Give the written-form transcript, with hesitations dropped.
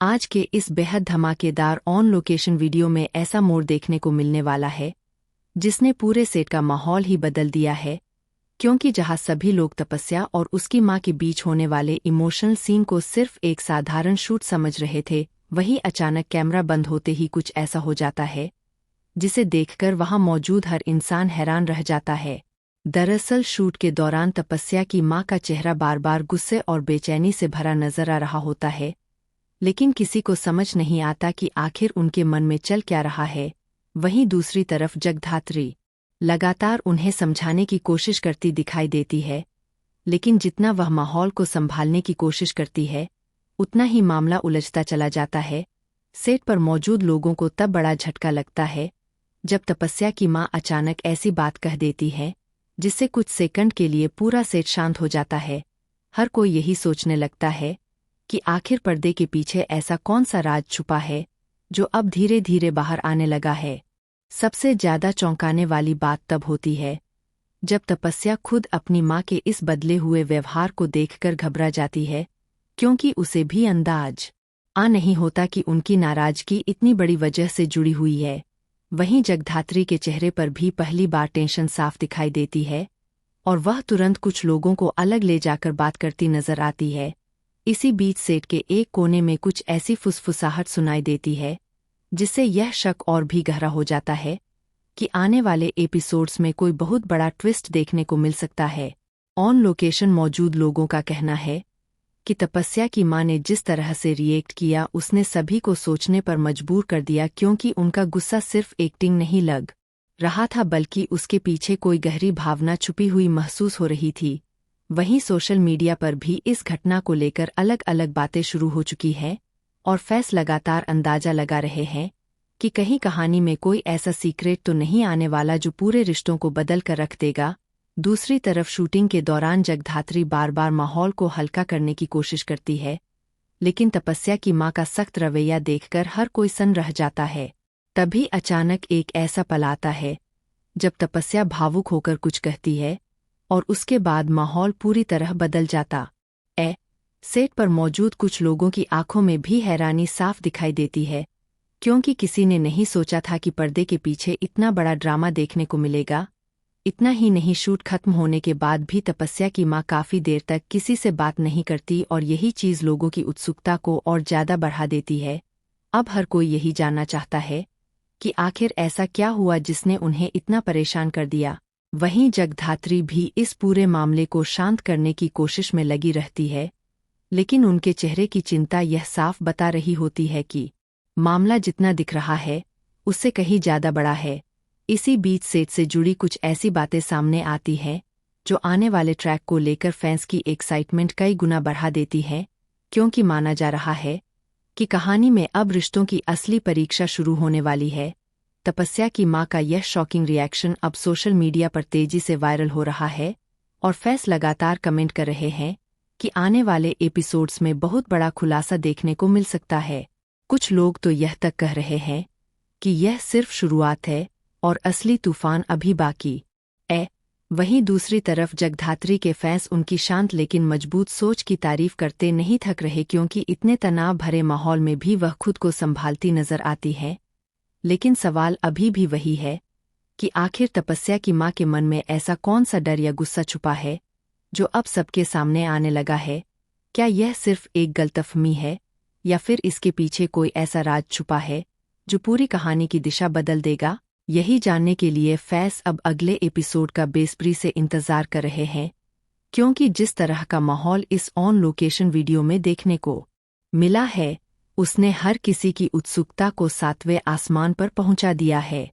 आज के इस बेहद धमाकेदार ऑन लोकेशन वीडियो में ऐसा मोड़ देखने को मिलने वाला है जिसने पूरे सेट का माहौल ही बदल दिया है, क्योंकि जहां सभी लोग तपस्या और उसकी मां के बीच होने वाले इमोशनल सीन को सिर्फ एक साधारण शूट समझ रहे थे, वहीं अचानक कैमरा बंद होते ही कुछ ऐसा हो जाता है जिसे देखकर वहां मौजूद हर इंसान हैरान रह जाता है। दरअसल शूट के दौरान तपस्या की मां का चेहरा बार बार गुस्से और बेचैनी से भरा नजर आ रहा होता है, लेकिन किसी को समझ नहीं आता कि आखिर उनके मन में चल क्या रहा है। वहीं दूसरी तरफ जगधात्री लगातार उन्हें समझाने की कोशिश करती दिखाई देती है, लेकिन जितना वह माहौल को संभालने की कोशिश करती है उतना ही मामला उलझता चला जाता है। सेट पर मौजूद लोगों को तब बड़ा झटका लगता है जब तपस्या की मां अचानक ऐसी बात कह देती है जिससे कुछ सेकंड के लिए पूरा सेट शांत हो जाता है। हर कोई यही सोचने लगता है कि आखिर पर्दे के पीछे ऐसा कौन सा राज छुपा है जो अब धीरे धीरे बाहर आने लगा है। सबसे ज्यादा चौंकाने वाली बात तब होती है जब तपस्या खुद अपनी मां के इस बदले हुए व्यवहार को देखकर घबरा जाती है, क्योंकि उसे भी अंदाज आ नहीं होता कि उनकी नाराजगी इतनी बड़ी वजह से जुड़ी हुई है। वहीं जगधात्री के चेहरे पर भी पहली बार टेंशन साफ दिखाई देती है और वह तुरंत कुछ लोगों को अलग ले जाकर बात करती नजर आती है। इसी बीच सेट के एक कोने में कुछ ऐसी फुसफुसाहट सुनाई देती है जिससे यह शक और भी गहरा हो जाता है कि आने वाले एपिसोड्स में कोई बहुत बड़ा ट्विस्ट देखने को मिल सकता है। ऑन लोकेशन मौजूद लोगों का कहना है कि तपस्या की मां ने जिस तरह से रिएक्ट किया उसने सभी को सोचने पर मजबूर कर दिया, क्योंकि उनका गुस्सा सिर्फ एक्टिंग नहीं लग रहा था बल्कि उसके पीछे कोई गहरी भावना छुपी हुई महसूस हो रही थी। वहीं सोशल मीडिया पर भी इस घटना को लेकर अलग अलग बातें शुरू हो चुकी हैं और फैंस लगातार अंदाजा लगा रहे हैं कि कहीं कहानी में कोई ऐसा सीक्रेट तो नहीं आने वाला जो पूरे रिश्तों को बदल कर रख देगा। दूसरी तरफ शूटिंग के दौरान जगधात्री बार बार माहौल को हल्का करने की कोशिश करती है, लेकिन तपस्या की मां का सख्त रवैया देखकर हर कोई सन्न रह जाता है। तभी अचानक एक ऐसा पल आता है जब तपस्या भावुक होकर कुछ कहती है और उसके बाद माहौल पूरी तरह बदल जाता है। सेट पर मौजूद कुछ लोगों की आंखों में भी हैरानी साफ दिखाई देती है, क्योंकि किसी ने नहीं सोचा था कि पर्दे के पीछे इतना बड़ा ड्रामा देखने को मिलेगा। इतना ही नहीं, शूट खत्म होने के बाद भी तपस्या की मां काफी देर तक किसी से बात नहीं करती और यही चीज लोगों की उत्सुकता को और ज्यादा बढ़ा देती है। अब हर कोई यही जानना चाहता है कि आखिर ऐसा क्या हुआ जिसने उन्हें इतना परेशान कर दिया। वहीं जगधात्री भी इस पूरे मामले को शांत करने की कोशिश में लगी रहती है, लेकिन उनके चेहरे की चिंता यह साफ बता रही होती है कि मामला जितना दिख रहा है उससे कहीं ज्यादा बड़ा है। इसी बीच सेट से जुड़ी कुछ ऐसी बातें सामने आती हैं जो आने वाले ट्रैक को लेकर फैंस की एक्साइटमेंट कई गुना बढ़ा देती है, क्योंकि माना जा रहा है कि कहानी में अब रिश्तों की असली परीक्षा शुरू होने वाली है। तपस्या की मां का यह शॉकिंग रिएक्शन अब सोशल मीडिया पर तेजी से वायरल हो रहा है और फैंस लगातार कमेंट कर रहे हैं कि आने वाले एपिसोड्स में बहुत बड़ा खुलासा देखने को मिल सकता है। कुछ लोग तो यह तक कह रहे हैं कि यह सिर्फ शुरुआत है और असली तूफान अभी बाकी है। वहीं दूसरी तरफ जगधात्री के फैंस उनकी शांत लेकिन मजबूत सोच की तारीफ करते नहीं थक रहे, क्योंकि इतने तनाव भरे माहौल में भी वह खुद को संभालती नजर आती है। लेकिन सवाल अभी भी वही है कि आखिर तपस्या की मां के मन में ऐसा कौन सा डर या गुस्सा छुपा है जो अब सबके सामने आने लगा है। क्या यह सिर्फ एक गलतफहमी है या फिर इसके पीछे कोई ऐसा राज छुपा है जो पूरी कहानी की दिशा बदल देगा? यही जानने के लिए फैंस अब अगले एपिसोड का बेसब्री से इंतजार कर रहे हैं, क्योंकि जिस तरह का माहौल इस ऑन लोकेशन वीडियो में देखने को मिला है उसने हर किसी की उत्सुकता को 7वें आसमान पर पहुंचा दिया है।